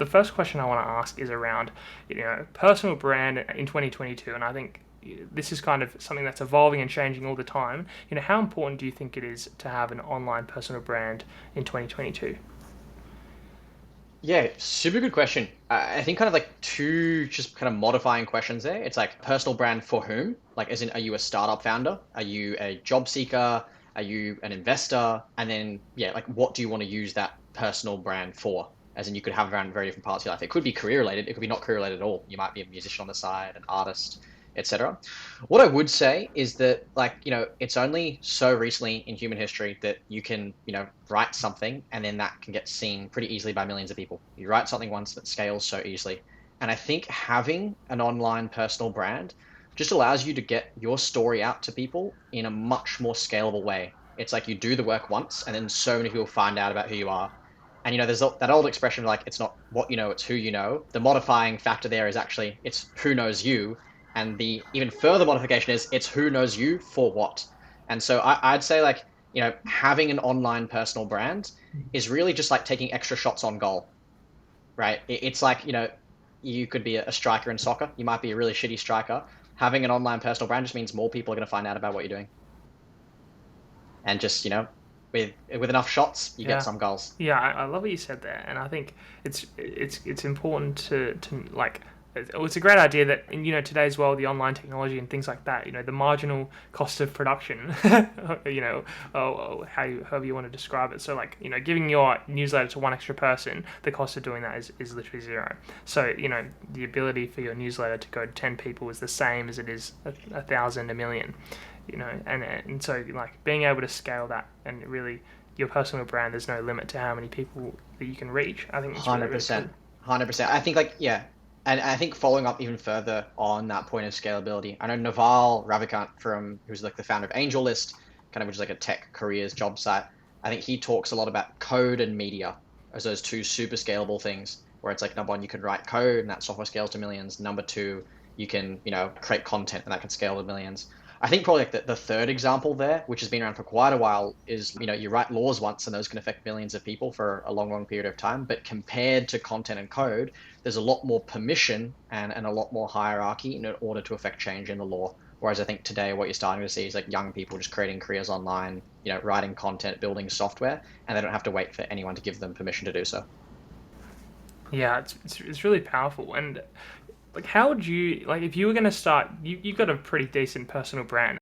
the first question I want to ask is around, personal brand in 2022, and I think this is kind of something that's evolving and changing all the time. How important do you think it is to have an online personal brand in 2022? Yeah, super good question. I think kind of like two just kind of modifying questions there. It's like personal brand for whom? Like, as in, are you a startup founder? Are you a job seeker? Are you an investor? And then, yeah, like, what do you want to use that personal brand for? As in, you could have around very different parts of your life. It could be career related. It could be not career related at all. You might be a musician on the side, an artist, etc. What I would say is that, like, it's only so recently in human history that you can, write something and then that can get seen pretty easily by millions of people. You write something once that scales so easily. And I think having an online personal brand just allows you to get your story out to people in a much more scalable way. It's like you do the work once and then so many people find out about who you are. And there's that old expression like it's not what you know, it's who you know. The modifying factor there is actually it's who knows you, and the even further modification is it's who knows you for what. And so I'd say like, having an online personal brand is really just like taking extra shots on goal, right? It's like, you could be a striker in soccer. You might be a really shitty striker. Having an online personal brand just means more people are going to find out about what you're doing. And just, with enough shots, you get Yeah, some goals. yeah, I love what you said there, and I think it's important to like. It's a great idea that in today's world, the online technology and things like that, the marginal cost of production, however you want to describe it. So like giving your newsletter to one extra person, the cost of doing that is literally zero. So the ability for your newsletter to go to 10 people is the same as it is a thousand, a million. And so like being able to scale that and really your personal brand, there's no limit to how many people that you can reach. I think it's really, really 100%. cool. 100%. I think like yeah, and I think following up even further on that point of scalability, I know Naval Ravikant who's like the founder of AngelList, kind of which is like a tech careers job site. I think he talks a lot about code and media as those two super scalable things, where it's like number one, you can write code and that software scales to millions. Number two, you can, create content and that can scale to millions. I think probably like the third example there, which has been around for quite a while, is you write laws once and those can affect millions of people for a long, long period of time. But compared to content and code, there's a lot more permission and a lot more hierarchy in order to affect change in the law. Whereas I think today what you're starting to see is like young people just creating careers online, writing content, building software, and they don't have to wait for anyone to give them permission to do so. Yeah, it's really powerful. And like, how would you like if you were going to start? You've got a pretty decent personal brand.